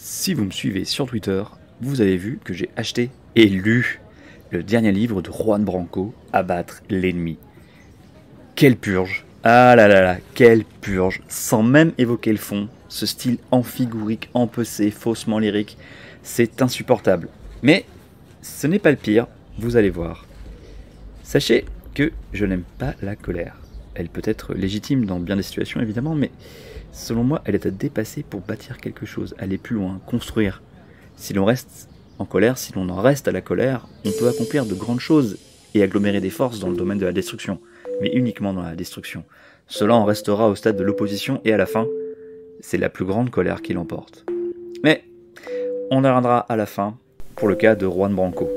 Si vous me suivez sur Twitter, vous avez vu que j'ai acheté et lu le dernier livre de Juan Branco, Abattre l'ennemi. Quelle purge! Ah là là là, quelle purge! Sans même évoquer le fond, ce style amphigurique, empecé, faussement lyrique, c'est insupportable. Mais ce n'est pas le pire, vous allez voir. Sachez que je n'aime pas la colère. Elle peut être légitime dans bien des situations évidemment, mais selon moi, elle est à dépasser pour bâtir quelque chose, aller plus loin, construire. Si l'on reste en colère, si l'on en reste à la colère, on peut accomplir de grandes choses et agglomérer des forces dans le domaine de la destruction, mais uniquement dans la destruction. Cela en restera au stade de l'opposition et à la fin, c'est la plus grande colère qui l'emporte. Mais on y reviendra à la fin pour le cas de Juan Branco.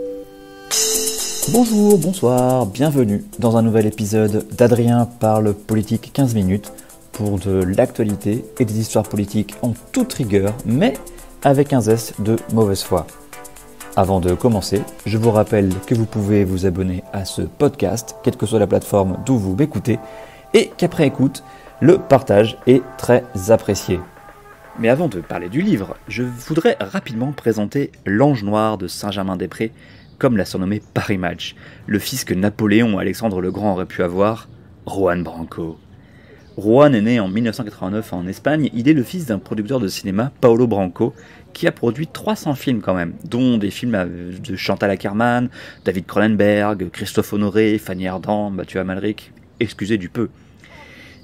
Bonjour, bonsoir, bienvenue dans un nouvel épisode d'Adrien parle politique 15 minutes pour de l'actualité et des histoires politiques en toute rigueur, mais avec un zeste de mauvaise foi. Avant de commencer, je vous rappelle que vous pouvez vous abonner à ce podcast, quelle que soit la plateforme d'où vous m'écoutez, et qu'après écoute, le partage est très apprécié. Mais avant de parler du livre, je voudrais rapidement présenter l'ange noir de Saint-Germain-des-Prés, comme l'a surnommé Paris Match, le fils que Napoléon Alexandre le Grand aurait pu avoir, Juan Branco. Juan est né en 1989 en Espagne, il est le fils d'un producteur de cinéma, Paolo Branco, qui a produit 300 films quand même, dont des films de Chantal Akerman, David Cronenberg, Christophe Honoré, Fanny Ardant, Mathieu Amalric, excusez du peu.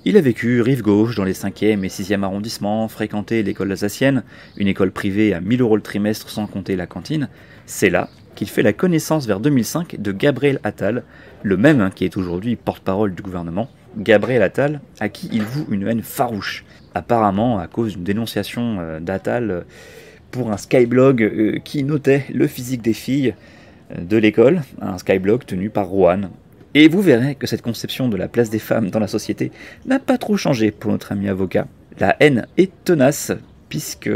Il a vécu rive gauche dans les 5e et 6e arrondissements, fréquenté l'école alsacienne, une école privée à 1000 € le trimestre sans compter la cantine. C'est là qu'il fait la connaissance vers 2005 de Gabriel Attal, le même qui est aujourd'hui porte-parole du gouvernement, Gabriel Attal, à qui il voue une haine farouche, apparemment à cause d'une dénonciation d'Attal pour un skyblog qui notait le physique des filles de l'école, un skyblog tenu par Juan. Et vous verrez que cette conception de la place des femmes dans la société n'a pas trop changé pour notre ami avocat. La haine est tenace, puisque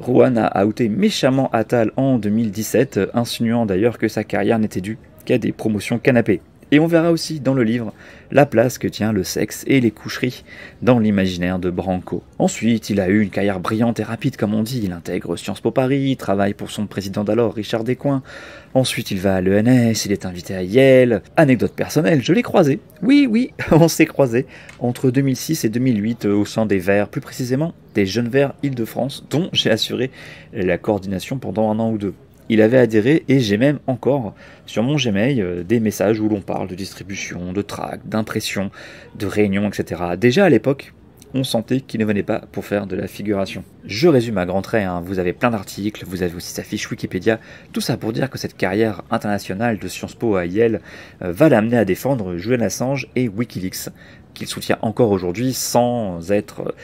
Juan a outé méchamment Attal en 2017, insinuant d'ailleurs que sa carrière n'était due qu'à des promotions canapé. Et on verra aussi dans le livre la place que tient le sexe et les coucheries dans l'imaginaire de Branco. Ensuite, il a eu une carrière brillante et rapide comme on dit, il intègre Sciences Po Paris, travaille pour son président d'alors Richard Descoings. Ensuite, il va à l'ENS, il est invité à Yale. Anecdote personnelle, je l'ai croisé. Oui, on s'est croisé entre 2006 et 2008 au sein des Verts, plus précisément des Jeunes Verts Île-de-France, dont j'ai assuré la coordination pendant 1 an ou 2. Il avait adhéré et j'ai même encore sur mon Gmail des messages où l'on parle de distribution, de tracts, d'impression, de réunions, etc. Déjà à l'époque, on sentait qu'il ne venait pas pour faire de la figuration. Je résume à grands traits, vous avez plein d'articles, vous avez aussi sa fiche Wikipédia, tout ça pour dire que cette carrière internationale de Sciences Po à Yale va l'amener à défendre Julian Assange et Wikileaks, qu'il soutient encore aujourd'hui sans être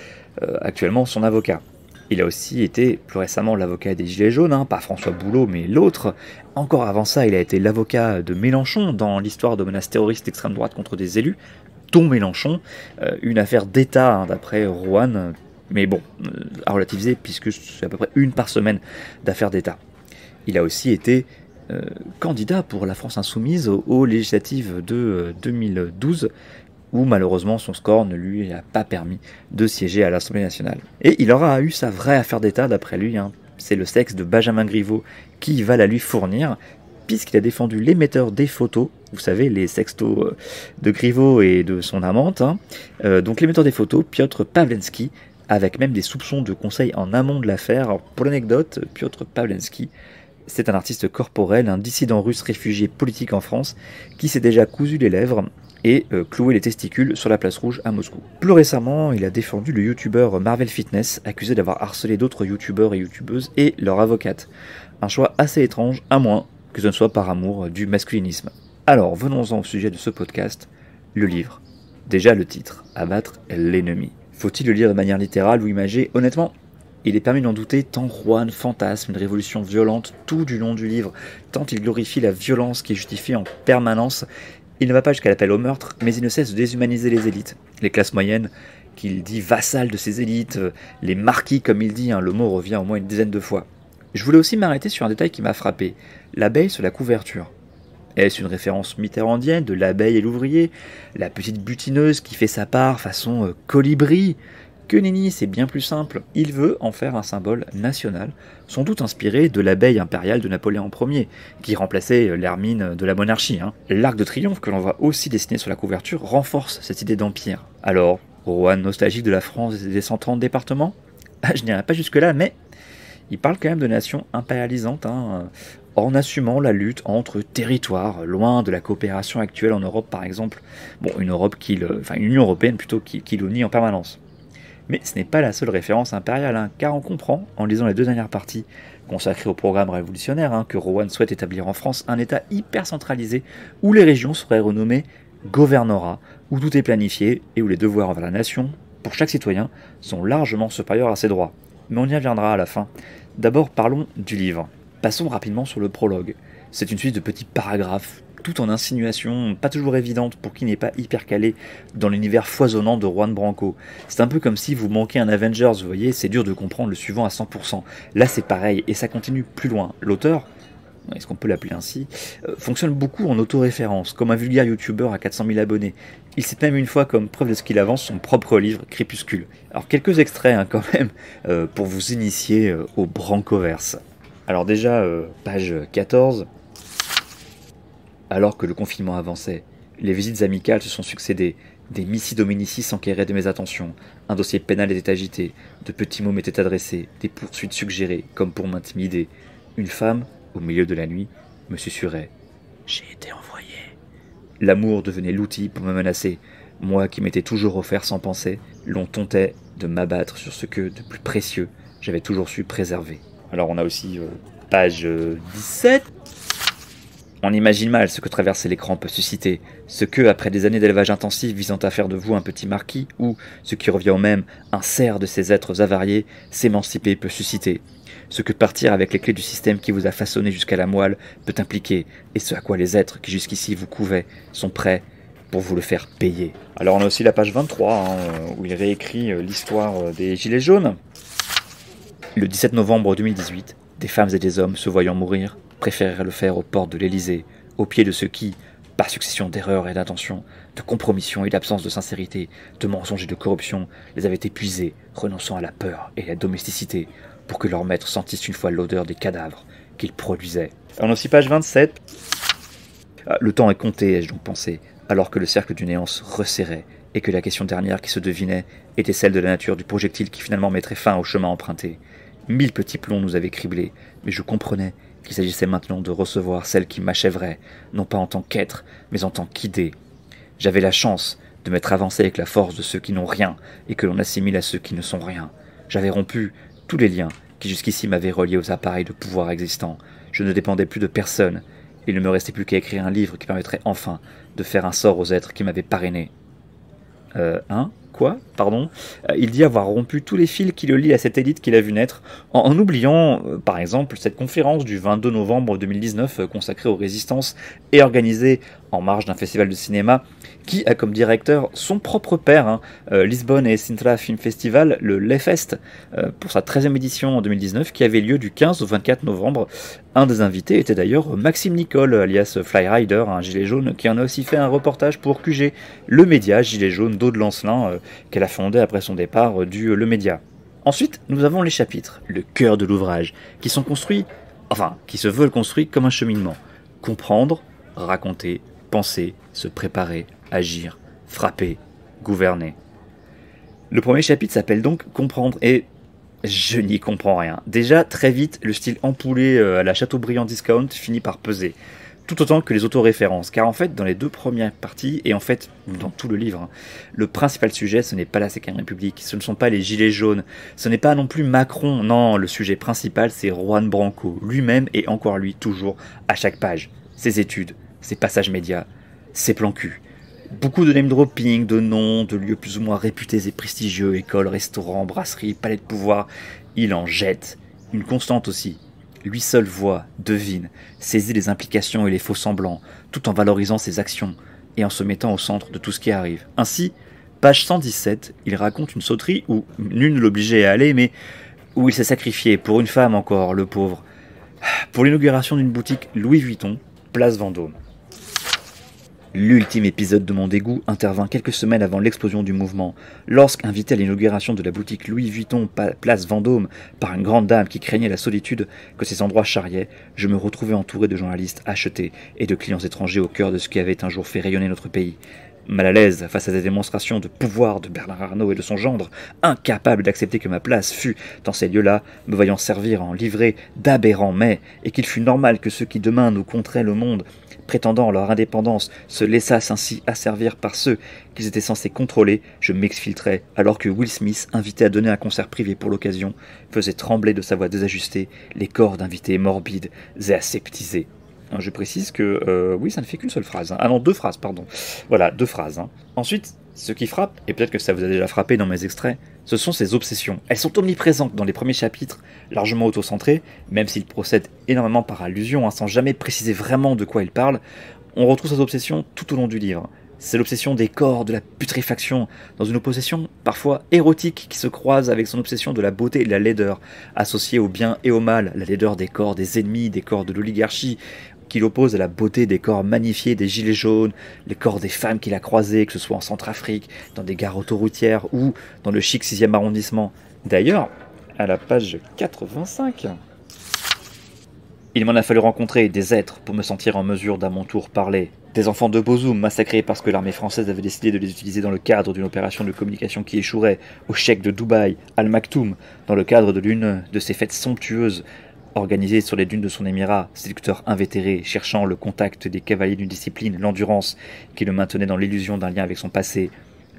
actuellement son avocat. Il a aussi été plus récemment l'avocat des Gilets jaunes, pas François Boulot mais l'autre. Encore avant ça, il a été l'avocat de Mélenchon dans l'histoire de menaces terroristes d'extrême droite contre des élus, dont Mélenchon, une affaire d'État d'après Juan, mais bon, à relativiser puisque c'est à peu près une par semaine d'affaires d'État. Il a aussi été candidat pour la France Insoumise aux législatives de 2012, où malheureusement son score ne lui a pas permis de siéger à l'Assemblée nationale. Et il aura eu sa vraie affaire d'État d'après lui, c'est le sexe de Benjamin Griveaux qui va la lui fournir, puisqu'il a défendu l'émetteur des photos, vous savez, les sextos de Griveaux et de son amante, donc l'émetteur des photos, Piotr Pawlenski, avec même des soupçons de conseil en amont de l'affaire. Alors, pour l'anecdote, Piotr Pawlenski, c'est un artiste corporel, un dissident russe réfugié politique en France, qui s'est déjà cousu les lèvres et cloué les testicules sur la place rouge à Moscou. Plus récemment, il a défendu le youtubeur Marvel Fitness, accusé d'avoir harcelé d'autres youtubeurs et youtubeuses et leur avocate. Un choix assez étrange, à moins que ce ne soit par amour du masculinisme. Alors, venons-en au sujet de ce podcast, le livre. Déjà le titre, Abattre l'ennemi. Faut-il le lire de manière littérale ou imagée? Honnêtement, il est permis d'en douter tant Juan fantasme une révolution violente tout du long du livre, tant il glorifie la violence qui est justifiée en permanence. Il ne va pas jusqu'à l'appel au meurtre, mais il ne cesse de déshumaniser les élites, les classes moyennes, qu'il dit vassales de ces élites, les marquis comme il dit, le mot revient au moins une dizaine de fois. Je voulais aussi m'arrêter sur un détail qui m'a frappé, l'abeille sur la couverture. Est-ce une référence mitterrandienne de l'abeille et l'ouvrier, la petite butineuse qui fait sa part façon colibri? Que nenni, c'est bien plus simple. Il veut en faire un symbole national, sans doute inspiré de l'abeille impériale de Napoléon Ier, qui remplaçait l'hermine de la monarchie. L'arc de triomphe que l'on voit aussi dessiné sur la couverture renforce cette idée d'empire. Alors, Rohan nostalgique de la France et des 130 départements? Je n'irai pas jusque-là, mais il parle quand même de nation impérialisante, en assumant la lutte entre territoires, loin de la coopération actuelle en Europe par exemple. Bon, une Union Européenne plutôt qui le nie en permanence. Mais ce n'est pas la seule référence impériale, car on comprend, en lisant les 2 dernières parties consacrées au programme révolutionnaire, que Rohan souhaite établir en France un État hyper centralisé où les régions seraient renommées gouvernorats, où tout est planifié et où les devoirs envers la nation, pour chaque citoyen, sont largement supérieurs à ses droits. Mais on y reviendra à la fin. D'abord parlons du livre. Passons rapidement sur le prologue. C'est une suite de petits paragraphes, tout en insinuations pas toujours évidentes pour qui n'est pas hyper calé dans l'univers foisonnant de Juan Branco. C'est un peu comme si vous manquez un Avengers, vous voyez, c'est dur de comprendre le suivant à 100%. Là c'est pareil, et ça continue plus loin. L'auteur, est-ce qu'on peut l'appeler ainsi, fonctionne beaucoup en autoréférence, comme un vulgaire youtubeur à 400 000 abonnés. Il cite même une fois comme preuve de ce qu'il avance son propre livre, Crépuscule. Alors quelques extraits quand même, pour vous initier au Brancoverse. Alors déjà, page 14... Alors que le confinement avançait, les visites amicales se sont succédées, des missi dominici s'enquéraient de mes attentions, un dossier pénal était agité, de petits mots m'étaient adressés, des poursuites suggérées, comme pour m'intimider. Une femme, au milieu de la nuit, me susurrait « J'ai été envoyé ». L'amour devenait l'outil pour me menacer. Moi qui m'étais toujours offert sans penser, l'on tentait de m'abattre sur ce que, de plus précieux, j'avais toujours su préserver. Alors on a aussi page 17. On imagine mal ce que traverser l'écran peut susciter, ce que, après des années d'élevage intensif visant à faire de vous un petit marquis, ou, ce qui revient au même, un cerf de ces êtres avariés, s'émanciper peut susciter, ce que partir avec les clés du système qui vous a façonné jusqu'à la moelle peut impliquer, et ce à quoi les êtres qui jusqu'ici vous couvaient sont prêts pour vous le faire payer. Alors on a aussi la page 23, où il réécrit l'histoire des Gilets jaunes. Le 17 novembre 2018, des femmes et des hommes se voyant mourir, préférèrent le faire aux portes de l'Élysée, aux pieds de ceux qui, par succession d'erreurs et d'intentions, de compromissions et d'absence de sincérité, de mensonges et de corruption, les avaient épuisés, renonçant à la peur et à la domesticité, pour que leurs maîtres sentissent une fois l'odeur des cadavres qu'ils produisaient. On a aussi page 27. Le temps est compté, ai-je donc pensé, alors que le cercle du néant se resserrait, et que la question dernière qui se devinait était celle de la nature du projectile qui finalement mettrait fin au chemin emprunté. 1000 petits plombs nous avaient criblés, mais je comprenais qu'il s'agissait maintenant de recevoir celle qui m'achèverait, non pas en tant qu'être, mais en tant qu'idée. J'avais la chance de m'être avancé avec la force de ceux qui n'ont rien, et que l'on assimile à ceux qui ne sont rien. J'avais rompu tous les liens qui jusqu'ici m'avaient relié aux appareils de pouvoir existants. Je ne dépendais plus de personne. Il ne me restait plus qu'à écrire un livre qui permettrait enfin de faire un sort aux êtres qui m'avaient parrainé. Quoi? Pardon? Il dit avoir rompu tous les fils qui le lient à cette élite qu'il a vu naître, en oubliant, par exemple, cette conférence du 22 novembre 2019 consacrée aux résistances et organisée en marge d'un festival de cinéma qui a comme directeur son propre père, Lisbonne et Sintra Film Festival, le Lefest, pour sa 13e édition en 2019, qui avait lieu du 15 au 24 novembre. Un des invités était d'ailleurs Maxime Nicole, alias Flyrider, un gilet jaune, qui en a aussi fait un reportage pour QG, le média gilet jaune d'Aude Lancelin, qu'elle a fondé après son départ du Le Média. Ensuite, nous avons les chapitres, le cœur de l'ouvrage, qui se veulent construits comme un cheminement. Comprendre, raconter, penser, se préparer, agir, frapper, gouverner. Le premier chapitre s'appelle donc Comprendre, et je n'y comprends rien. Déjà, très vite, le style ampoulé à la Chateaubriand Discount finit par peser. Tout autant que les autoréférences, car en fait, dans les 2 premières parties, et en fait, dans tout le livre, le principal sujet, ce n'est pas la 5ème République, ce ne sont pas les Gilets jaunes, ce n'est pas non plus Macron, non, le sujet principal, c'est Juan Branco, lui-même et encore lui, toujours, à chaque page. Ses études, ses passages médias, ses plans cul. Beaucoup de name-dropping, de noms, de lieux plus ou moins réputés et prestigieux, écoles, restaurants, brasseries, palais de pouvoir, il en jette. Une constante aussi. Lui seul voit, devine, saisit les implications et les faux semblants, tout en valorisant ses actions et en se mettant au centre de tout ce qui arrive. Ainsi, page 117, il raconte une sauterie où nul ne l'obligeait à aller, mais où il s'est sacrifié, pour une femme encore, le pauvre, pour l'inauguration d'une boutique Louis Vuitton, place Vendôme. L'ultime épisode de mon dégoût intervint quelques semaines avant l'explosion du mouvement, lorsqu'invité à l'inauguration de la boutique Louis Vuitton place Vendôme par une grande dame qui craignait la solitude que ces endroits charriaient, je me retrouvais entouré de journalistes achetés et de clients étrangers au cœur de ce qui avait un jour fait rayonner notre pays. Mal à l'aise face à des démonstrations de pouvoir de Bernard Arnault et de son gendre, incapable d'accepter que ma place fût dans ces lieux-là, me voyant servir en livrée d'aberrants mets, et qu'il fût normal que ceux qui demain nous compteraient le monde, prétendant leur indépendance, se laissassent ainsi asservir par ceux qu'ils étaient censés contrôler, je m'exfiltrais, alors que Will Smith, invité à donner un concert privé pour l'occasion, faisait trembler de sa voix désajustée les corps d'invités morbides et aseptisés. Je précise que, oui, ça ne fait qu'une seule phrase. Ah non, 2 phrases, pardon. Voilà, 2 phrases. Ensuite, ce qui frappe, et peut-être que ça vous a déjà frappé dans mes extraits, ce sont ces obsessions. Elles sont omniprésentes dans les premiers chapitres, largement autocentrés, même s'ils procèdent énormément par allusion, sans jamais préciser vraiment de quoi ils parlent. On retrouve ces obsessions tout au long du livre. C'est l'obsession des corps, de la putréfaction, dans une opposition parfois érotique qui se croise avec son obsession de la beauté et de la laideur, associée au bien et au mal, la laideur des corps des ennemis, des corps de l'oligarchie, qu'il oppose à la beauté des corps magnifiés des gilets jaunes, les corps des femmes qu'il a croisées, que ce soit en Centrafrique, dans des gares autoroutières ou dans le chic 6e arrondissement. D'ailleurs, à la page 85, il m'en a fallu rencontrer des êtres pour me sentir en mesure d'à mon tour parler. Des enfants de Bozoum massacrés parce que l'armée française avait décidé de les utiliser dans le cadre d'une opération de communication qui échouerait, au cheikh de Dubaï, Al Maktoum, dans le cadre de l'une de ces fêtes somptueuses organisé sur les dunes de son émirat, séducteur invétéré, cherchant le contact des cavaliers d'une discipline, l'endurance, qui le maintenait dans l'illusion d'un lien avec son passé,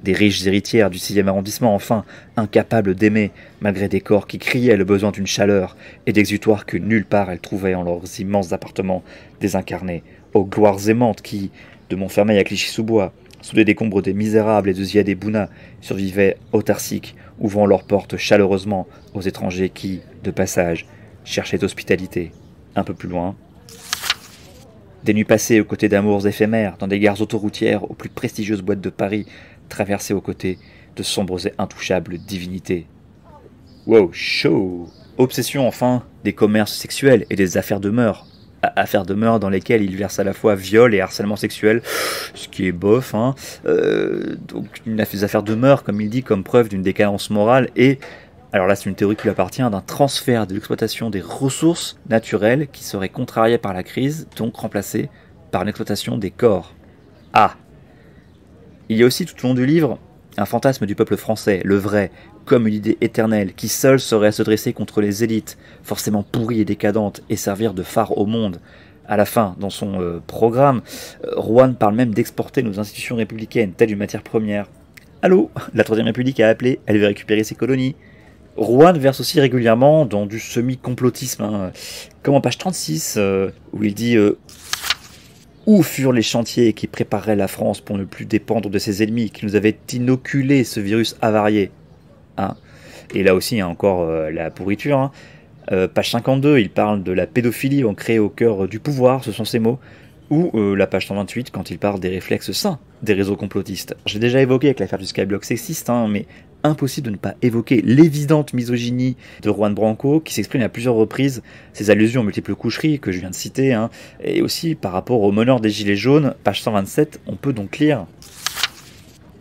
des riches héritières du 6e arrondissement, enfin, incapables d'aimer, malgré des corps qui criaient le besoin d'une chaleur et d'exutoire que nulle part elles trouvaient en leurs immenses appartements désincarnés, aux gloires aimantes qui, de Montfermeil à Clichy-sous-Bois, sous les décombres des Misérables et de Ziad et Bouna, survivaient autarciques, ouvrant leurs portes chaleureusement aux étrangers qui, de passage, cherchait hospitalité. Un peu plus loin. Des nuits passées aux côtés d'amours éphémères, dans des gares autoroutières aux plus prestigieuses boîtes de Paris, traversées aux côtés de sombres et intouchables divinités. Wow, chaud! Obsession enfin des commerces sexuels et des affaires de mœurs. Affaires de mœurs dans lesquelles il verse à la fois viol et harcèlement sexuel, ce qui est bof, donc des affaires de mœurs, comme il dit, comme preuve d'une décadence morale et... Alors là, c'est une théorie qui lui appartient, d'un transfert de l'exploitation des ressources naturelles qui serait contrariée par la crise, donc remplacée par l'exploitation des corps. Ah! Il y a aussi tout au long du livre un fantasme du peuple français, le vrai, comme une idée éternelle, qui seule saurait se dresser contre les élites, forcément pourries et décadentes, et servir de phare au monde. À la fin, dans son programme, Rouen parle même d'exporter nos institutions républicaines, telles une matière première. Allô? La Troisième République a appelé, elle veut récupérer ses colonies. Rouen verse aussi régulièrement dans du semi-complotisme, comme en page 36, où il dit où furent les chantiers qui prépareraient la France pour ne plus dépendre de ses ennemis, qui nous avaient inoculé ce virus avarié. Et là aussi, il y a encore la pourriture. Page 52, il parle de la pédophilie ancrée au cœur du pouvoir, ce sont ses mots. Ou la page 128, quand il parle des réflexes sains des réseaux complotistes. J'ai déjà évoqué avec l'affaire du skyblock sexiste, mais impossible de ne pas évoquer l'évidente misogynie de Juan Branco, qui s'exprime à plusieurs reprises, ses allusions aux multiples coucheries que je viens de citer, et aussi par rapport aux meneurs des Gilets jaunes, page 127, on peut donc lire...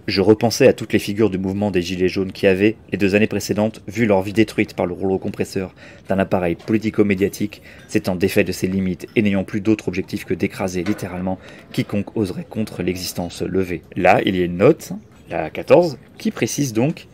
Je repensais à toutes les figures du mouvement des Gilets jaunes qui avaient, les 2 années précédentes, vu leur vie détruite par le rouleau compresseur d'un appareil politico-médiatique, s'étant défait de ses limites et n'ayant plus d'autre objectif que d'écraser littéralement quiconque oserait contre l'existence levée. Là, il y a une note, la 14, qui précise donc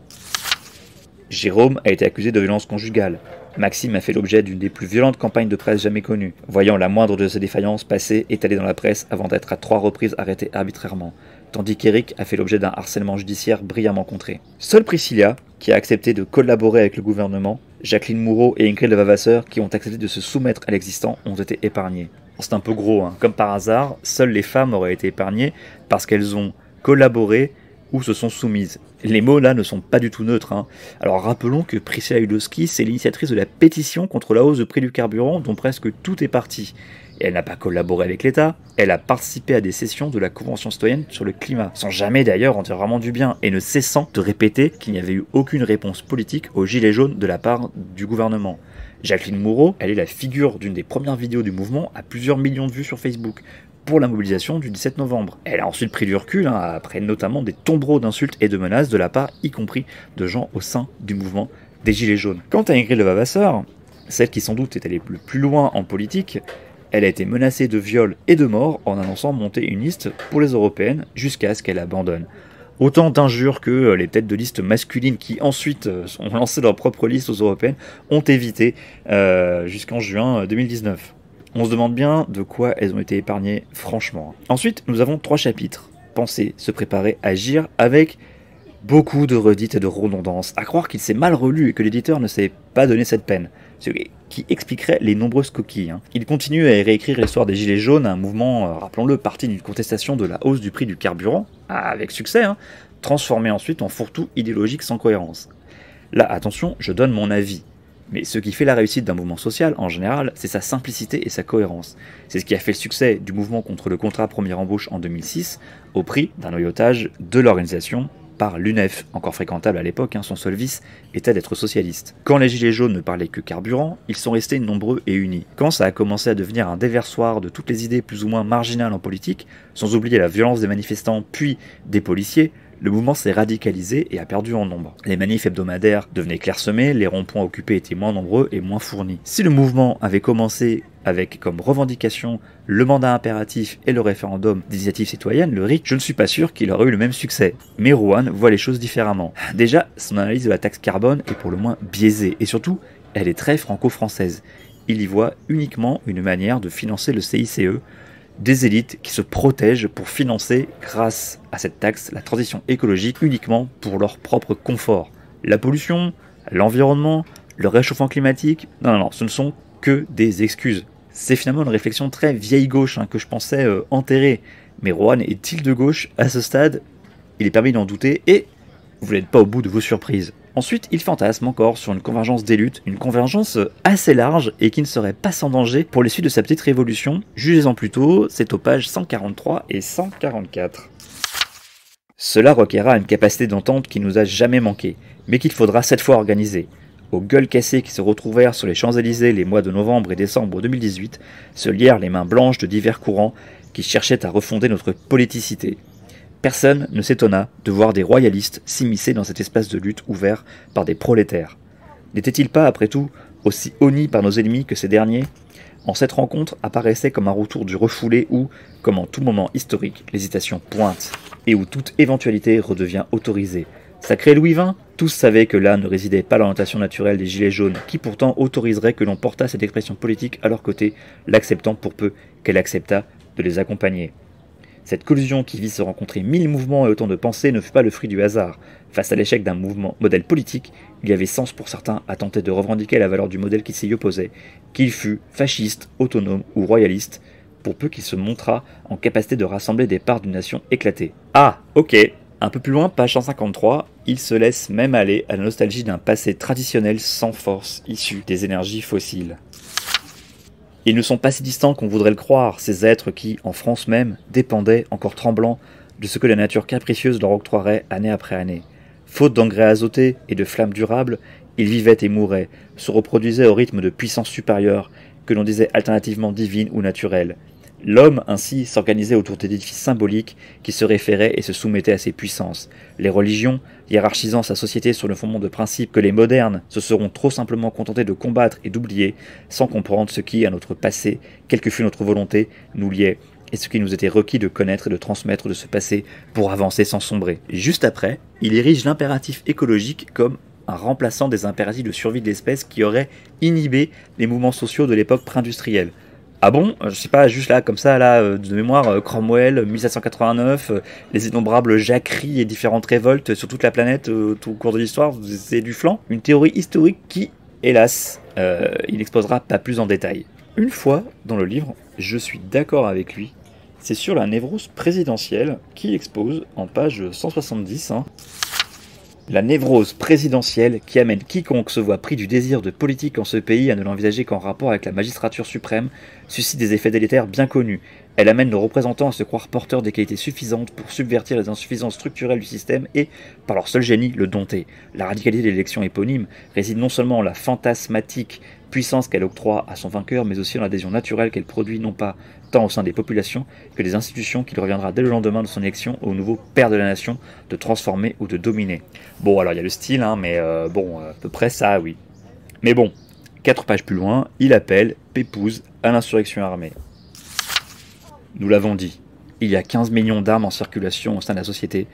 « Jérôme a été accusé de violence conjugale. Maxime a fait l'objet d'une des plus violentes campagnes de presse jamais connues, voyant la moindre de ses défaillances passer étalée dans la presse avant d'être à 3 reprises arrêté arbitrairement. Tandis qu'Éric a fait l'objet d'un harcèlement judiciaire brillamment contré. Seule Priscilla, qui a accepté de collaborer avec le gouvernement, Jacqueline Moureau et Ingrid Levavasseur, qui ont accepté de se soumettre à l'existant, ont été épargnées. C'est un peu gros, comme par hasard, seules les femmes auraient été épargnées parce qu'elles ont collaboré ou se sont soumises. Les mots là ne sont pas du tout neutres. Alors rappelons que Priscilla Hudowski, c'est l'initiatrice de la pétition contre la hausse du prix du carburant dont presque tout est parti. Et elle n'a pas collaboré avec l'État, elle a participé à des sessions de la Convention citoyenne sur le climat, sans jamais d'ailleurs en dire vraiment du bien, et ne cessant de répéter qu'il n'y avait eu aucune réponse politique aux gilets jaunes de la part du gouvernement. Jacqueline Moureau, elle est la figure d'une des premières vidéos du mouvement à plusieurs millions de vues sur Facebook. pour la mobilisation du 17 novembre. Elle a ensuite pris du recul, après notamment des tombereaux d'insultes et de menaces de la part, y compris de gens au sein du mouvement des Gilets jaunes. Quant à Ingrid Levavasseur, celle qui sans doute est allée le plus loin en politique, elle a été menacée de viol et de mort en annonçant monter une liste pour les européennes jusqu'à ce qu'elle abandonne. Autant d'injures que les têtes de liste masculines qui ensuite ont lancé leur propre liste aux européennes ont évité jusqu'en juin 2019. On se demande bien de quoi elles ont été épargnées franchement. Ensuite, nous avons 3 chapitres. Penser, se préparer, agir, avec beaucoup de redites et de redondances. À croire qu'il s'est mal relu et que l'éditeur ne s'est pas donné cette peine. Ce qui expliquerait les nombreuses coquilles. Il continue à réécrire l'histoire des Gilets jaunes, un mouvement, rappelons-le, parti d'une contestation de la hausse du prix du carburant, avec succès, transformé ensuite en fourre-tout idéologique sans cohérence. Là, attention, je donne mon avis. Mais ce qui fait la réussite d'un mouvement social, en général, c'est sa simplicité et sa cohérence. C'est ce qui a fait le succès du mouvement contre le contrat première embauche en 2006, au prix d'un noyautage de l'organisation par l'UNEF, encore fréquentable à l'époque, son seul vice était d'être socialiste. Quand les Gilets jaunes ne parlaient que carburant, ils sont restés nombreux et unis. Quand ça a commencé à devenir un déversoir de toutes les idées plus ou moins marginales en politique, sans oublier la violence des manifestants puis des policiers, le mouvement s'est radicalisé et a perdu en nombre. Les manifs hebdomadaires devenaient clairsemés, les ronds-points occupés étaient moins nombreux et moins fournis. Si le mouvement avait commencé avec comme revendication le mandat impératif et le référendum d'initiative citoyenne, le RIC, je ne suis pas sûr qu'il aurait eu le même succès. Mais Rouen voit les choses différemment. Déjà, son analyse de la taxe carbone est pour le moins biaisée, et surtout, elle est très franco-française. Il y voit uniquement une manière de financer le CICE, des élites qui se protègent pour financer, grâce à cette taxe, la transition écologique uniquement pour leur propre confort. La pollution, l'environnement, le réchauffement climatique, non, ce ne sont que des excuses. C'est finalement une réflexion très vieille gauche que je pensais enterrer. Mais Rouen est-il de gauche à ce stade? Il est permis d'en douter et vous n'êtes pas au bout de vos surprises. Ensuite, il fantasme encore sur une convergence des luttes, une convergence assez large et qui ne serait pas sans danger pour les suites de sa petite révolution. Jugez-en plutôt, c'est aux pages 143 et 144. Cela requerra une capacité d'entente qui nous a jamais manqué, mais qu'il faudra cette fois organiser. Aux gueules cassées qui se retrouvèrent sur les Champs-Élysées les mois de novembre et décembre 2018, se lièrent les mains blanches de divers courants qui cherchaient à refonder notre politicité. Personne ne s'étonna de voir des royalistes s'immiscer dans cet espace de lutte ouvert par des prolétaires. N'étaient-ils pas, après tout, aussi honnis par nos ennemis que ces derniers? En cette rencontre apparaissait comme un retour du refoulé où, comme en tout moment historique, l'hésitation pointe, et où toute éventualité redevient autorisée. Sacré Louis XX, tous savaient que là ne résidait pas l'orientation naturelle des Gilets jaunes, qui pourtant autoriserait que l'on portât cette expression politique à leur côté, l'acceptant pour peu qu'elle acceptât de les accompagner. Cette collusion qui vise se rencontrer 1000 mouvements et autant de pensées ne fut pas le fruit du hasard. Face à l'échec d'un modèle politique, il y avait sens pour certains à tenter de revendiquer la valeur du modèle qui s'y opposait, qu'il fût fasciste, autonome ou royaliste, pour peu qu'il se montrât en capacité de rassembler des parts d'une nation éclatée. Ah, ok. Un peu plus loin, page 153, il se laisse même aller à la nostalgie d'un passé traditionnel sans force, issu des énergies fossiles. Ils ne sont pas si distants qu'on voudrait le croire, ces êtres qui, en France même, dépendaient, encore tremblants, de ce que la nature capricieuse leur octroierait année après année. Faute d'engrais azotés et de flammes durables, ils vivaient et mouraient, se reproduisaient au rythme de puissance supérieure, que l'on disait alternativement divine ou naturelle. L'homme, ainsi, s'organisait autour d'édifices symboliques qui se référaient et se soumettaient à ces puissances. Les religions, hiérarchisant sa société sur le fondement de principes que les modernes se seront trop simplement contentés de combattre et d'oublier, sans comprendre ce qui, à notre passé, quelle que fût notre volonté, nous liait, et ce qui nous était requis de connaître et de transmettre de ce passé pour avancer sans sombrer. Juste après, il érige l'impératif écologique comme un remplaçant des impératifs de survie de l'espèce qui auraient inhibé les mouvements sociaux de l'époque pré-industrielle. Ah bon? Je sais pas, juste là, comme ça, là, de mémoire, Cromwell, 1789, les innombrables jacqueries et différentes révoltes sur toute la planète au cours de l'histoire, c'est du flanc. Une théorie historique qui, hélas, il n'exposera pas plus en détail. Une fois, dans le livre, je suis d'accord avec lui, c'est sur la névrose présidentielle qu'il expose en page 170, La névrose présidentielle qui amène quiconque se voit pris du désir de politique en ce pays à ne l'envisager qu'en rapport avec la magistrature suprême suscite des effets délétères bien connus. Elle amène nos représentants à se croire porteurs des qualités suffisantes pour subvertir les insuffisances structurelles du système et, par leur seul génie, le dompter. La radicalité de l'élection éponyme réside non seulement en la fantasmatique puissance qu'elle octroie à son vainqueur, mais aussi dans l'adhésion naturelle qu'elle produit non pas tant au sein des populations que des institutions qu'il reviendra dès le lendemain de son élection au nouveau père de la nation de transformer ou de dominer. Bon, alors il y a le style, mais à peu près ça, oui. Mais bon, 4 pages plus loin, il appelle Pépouze à l'insurrection armée. Nous l'avons dit, il y a 15 millions d'armes en circulation au sein de la société,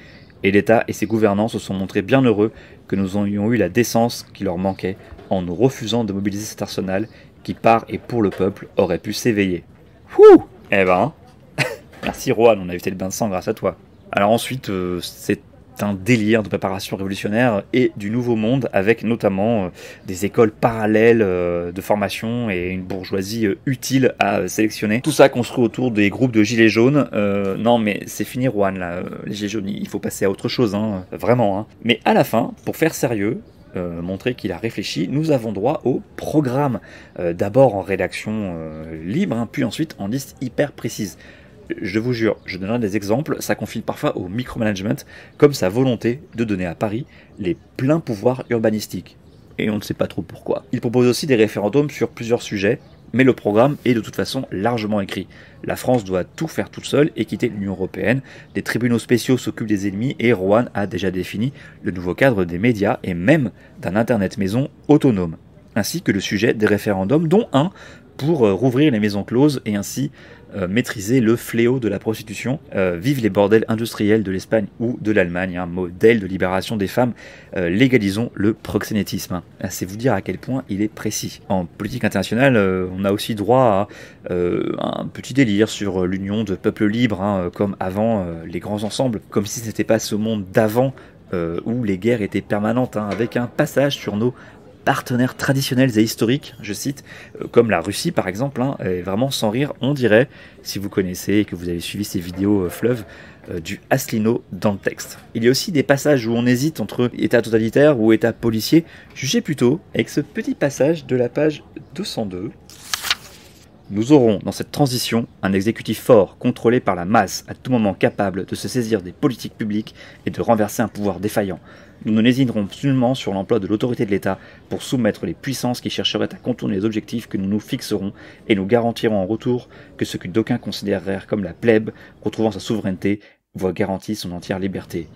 et l'État et ses gouvernants se sont montrés bien heureux que nous ayons eu la décence qui leur manquait en nous refusant de mobiliser cet arsenal qui, par et pour le peuple, aurait pu s'éveiller. Ouh. Eh ben, merci Rohan, on a évité le bain de sang grâce à toi. Alors ensuite, c'est un délire de préparation révolutionnaire et du nouveau monde, avec notamment des écoles parallèles de formation et une bourgeoisie utile à sélectionner. Tout ça construit autour des groupes de gilets jaunes. Non mais c'est fini Rohan, là, les gilets jaunes, il faut passer à autre chose, vraiment. Mais à la fin, pour faire sérieux, montrer qu'il a réfléchi, nous avons droit au programme. D'abord en rédaction libre, puis ensuite en liste hyper précise. Je vous jure, je donnerai des exemples, ça confine parfois au micromanagement, comme sa volonté de donner à Paris les pleins pouvoirs urbanistiques. Et on ne sait pas trop pourquoi. Il propose aussi des référendums sur plusieurs sujets, mais le programme est de toute façon largement écrit. La France doit tout faire toute seule et quitter l'Union Européenne. Des tribunaux spéciaux s'occupent des ennemis et Rohan a déjà défini le nouveau cadre des médias et même d'un Internet maison autonome. Ainsi que le sujet des référendums, dont un pour rouvrir les maisons closes et ainsi maîtriser le fléau de la prostitution. Vive les bordels industriels de l'Espagne ou de l'Allemagne, un modèle de libération des femmes. Légalisons le proxénétisme. C'est vous dire à quel point il est précis. En politique internationale, on a aussi droit à un petit délire sur l'union de peuples libres, comme avant les grands ensembles, comme si ce n'était pas ce monde d'avant où les guerres étaient permanentes, avec un passage sur nos partenaires traditionnels et historiques, je cite, comme la Russie par exemple, et vraiment sans rire, on dirait, si vous connaissez et que vous avez suivi ces vidéos fleuves, du Asselineau dans le texte. Il y a aussi des passages où on hésite entre état totalitaire ou état policier, jugez plutôt avec ce petit passage de la page 202. Nous aurons dans cette transition un exécutif fort, contrôlé par la masse, à tout moment capable de se saisir des politiques publiques et de renverser un pouvoir défaillant. Nous ne hésiterons nullement sur l'emploi de l'autorité de l'État pour soumettre les puissances qui chercheraient à contourner les objectifs que nous nous fixerons et nous garantirons en retour que ce que d'aucuns considérèrent comme la plèbe, retrouvant sa souveraineté, voit garantie son entière liberté.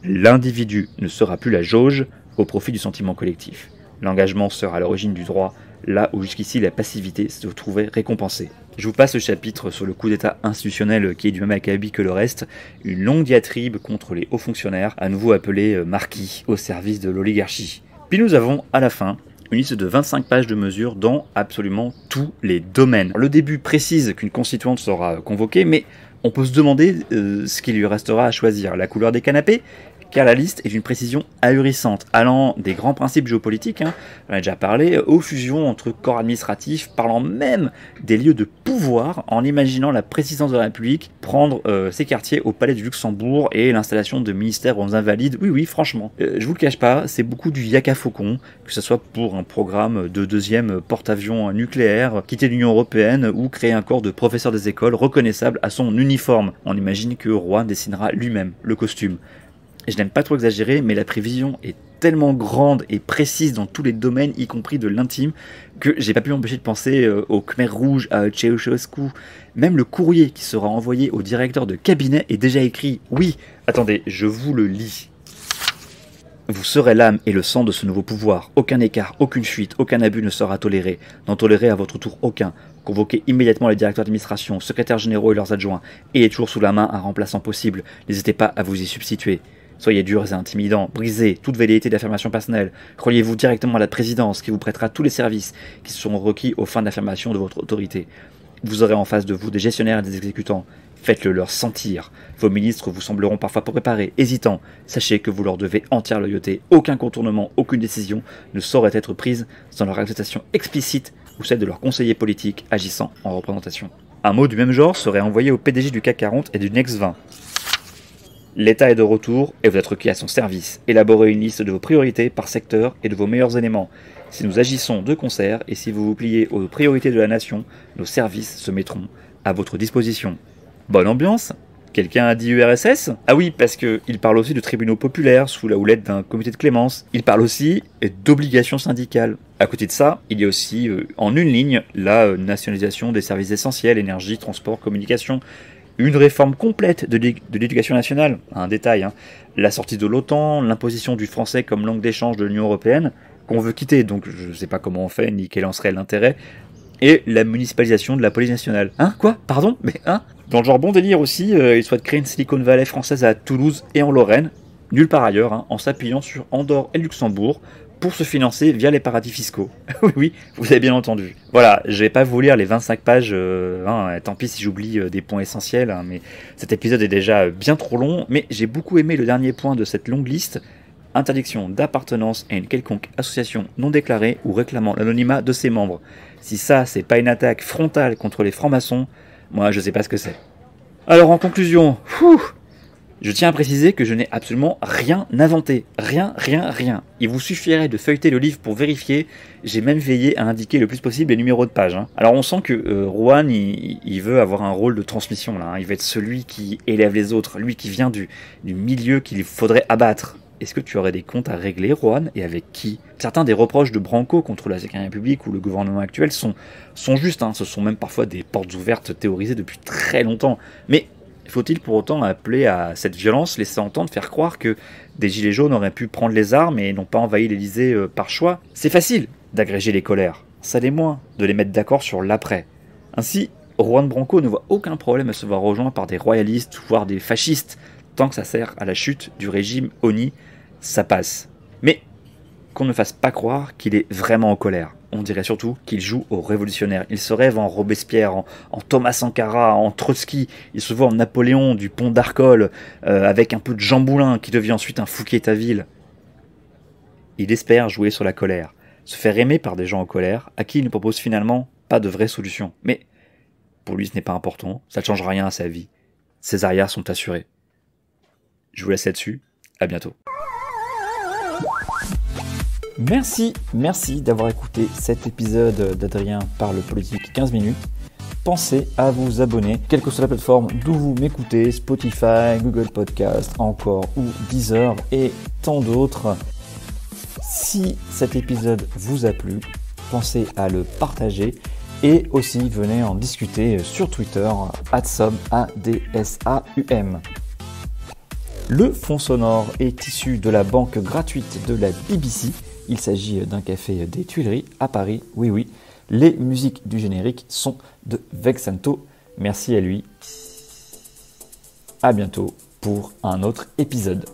L'individu ne sera plus la jauge au profit du sentiment collectif. L'engagement sera à l'origine du droit, là où jusqu'ici la passivité se trouvait récompensée. Je vous passe le chapitre sur le coup d'état institutionnel qui est du même acabit que le reste, une longue diatribe contre les hauts fonctionnaires, à nouveau appelés marquis, au service de l'oligarchie. Puis nous avons, à la fin, une liste de 25 pages de mesures dans absolument tous les domaines. Le début précise qu'une constituante sera convoquée, mais on peut se demander ce qu'il lui restera à choisir, la couleur des canapés, car la liste est d'une précision ahurissante, allant des grands principes géopolitiques, on a déjà parlé, aux fusions entre corps administratifs, parlant même des lieux de pouvoir, en imaginant la présidence de la République prendre ses quartiers au palais du Luxembourg et l'installation de ministères aux invalides. Oui, franchement, je vous le cache pas, c'est beaucoup du yaka faucon, que ce soit pour un programme de deuxième porte-avions nucléaire, quitter l'Union Européenne ou créer un corps de professeurs des écoles reconnaissable à son uniforme. On imagine que Rohan dessinera lui-même le costume. Je n'aime pas trop exagérer, mais la prévision est tellement grande et précise dans tous les domaines, y compris de l'intime, que j'ai pas pu m'empêcher de penser au Khmer Rouge, à Ceausescu. Même le courrier qui sera envoyé au directeur de cabinet est déjà écrit. Oui, attendez, je vous le lis. Vous serez l'âme et le sang de ce nouveau pouvoir. Aucun écart, aucune fuite, aucun abus ne sera toléré. N'en tolérez à votre tour aucun. Convoquez immédiatement les directeurs d'administration, secrétaires généraux et leurs adjoints. Ayez toujours sous la main un remplaçant possible. N'hésitez pas à vous y substituer. Soyez durs et intimidants, brisez toute velléité d'affirmation personnelle, reliez-vous directement à la présidence qui vous prêtera tous les services qui seront requis aux fins d'affirmation de votre autorité. Vous aurez en face de vous des gestionnaires et des exécutants, faites-le leur sentir. Vos ministres vous sembleront parfois peu préparés, hésitants, sachez que vous leur devez entière loyauté, aucun contournement, aucune décision ne saurait être prise sans leur acceptation explicite ou celle de leurs conseillers politiques agissant en représentation. Un mot du même genre serait envoyé au PDG du CAC 40 et du Next 20. L'État est de retour et vous êtes requis à son service. Élaborez une liste de vos priorités par secteur et de vos meilleurs éléments. Si nous agissons de concert et si vous vous pliez aux priorités de la nation, nos services se mettront à votre disposition. Bonne ambiance ? Quelqu'un a dit URSS ? Ah oui, parce qu'il parle aussi de tribunaux populaires sous la houlette d'un comité de clémence. Il parle aussi d'obligations syndicales. À côté de ça, il y a aussi en une ligne la nationalisation des services essentiels, énergie, transport, communication, une réforme complète de l'éducation nationale, un détail, hein, la sortie de l'OTAN, l'imposition du français comme langue d'échange de l'Union européenne, qu'on veut quitter, donc je ne sais pas comment on fait, ni quel en serait l'intérêt, et la municipalisation de la police nationale. Hein? Quoi? Pardon? Mais hein? Dans le genre bon délire aussi, il souhaite créer une Silicon Valley française à Toulouse et en Lorraine, nulle part ailleurs, hein, en s'appuyant sur Andorre et Luxembourg, pour se financer via les paradis fiscaux. Oui, oui, vous avez bien entendu. Voilà, je vais pas vous lire les 25 pages, tant pis si j'oublie des points essentiels, hein, mais cet épisode est déjà bien trop long, mais j'ai beaucoup aimé le dernier point de cette longue liste, interdiction d'appartenance à une quelconque association non déclarée ou réclamant l'anonymat de ses membres. Si ça, c'est pas une attaque frontale contre les francs-maçons, moi je sais pas ce que c'est. Alors en conclusion, je tiens à préciser que je n'ai absolument rien inventé. Rien. Il vous suffirait de feuilleter le livre pour vérifier. J'ai même veillé à indiquer le plus possible les numéros de page. Hein. Alors on sent que Rohan, il veut avoir un rôle de transmission. Là, hein. Il veut être celui qui élève les autres, lui qui vient du milieu qu'il faudrait abattre. Est-ce que tu aurais des comptes à régler, Rohan, et avec qui? Certains des reproches de Branco contre la Cinquième République ou le gouvernement actuel sont justes. Hein. Ce sont même parfois des portes ouvertes théorisées depuis très longtemps. Mais faut-il pour autant appeler à cette violence, laisser entendre, faire croire que des gilets jaunes auraient pu prendre les armes et n'ont pas envahi l'Elysée par choix? C'est facile d'agréger les colères, ça l'est moins de les mettre d'accord sur l'après. Ainsi, Juan Branco ne voit aucun problème à se voir rejoint par des royalistes, voire des fascistes, tant que ça sert à la chute du régime Oni, ça passe. Mais qu'on ne fasse pas croire qu'il est vraiment en colère. On dirait surtout qu'il joue aux révolutionnaires. Il se rêve en Robespierre, en Thomas Sankara, en Trotsky. Il se voit en Napoléon du pont d'Arcole, avec un peu de Jean Moulin qui devient ensuite un Fouquier-Taville. Il espère jouer sur la colère, se faire aimer par des gens en colère, à qui il ne propose finalement pas de vraie solution. Mais pour lui ce n'est pas important, ça ne change rien à sa vie. Ses arrières sont assurées. Je vous laisse là-dessus, à bientôt. Merci d'avoir écouté cet épisode d'Adrien parle politique 15 minutes. Pensez à vous abonner, quelle que soit la plateforme d'où vous m'écoutez, Spotify, Google Podcast, encore ou Deezer et tant d'autres. Si cet épisode vous a plu, pensez à le partager et aussi venez en discuter sur Twitter, @SAUM. Le fond sonore est issu de la banque gratuite de la BBC. Il s'agit d'un café des Tuileries à Paris, oui. Les musiques du générique sont de Vexanto. Merci à lui. À bientôt pour un autre épisode.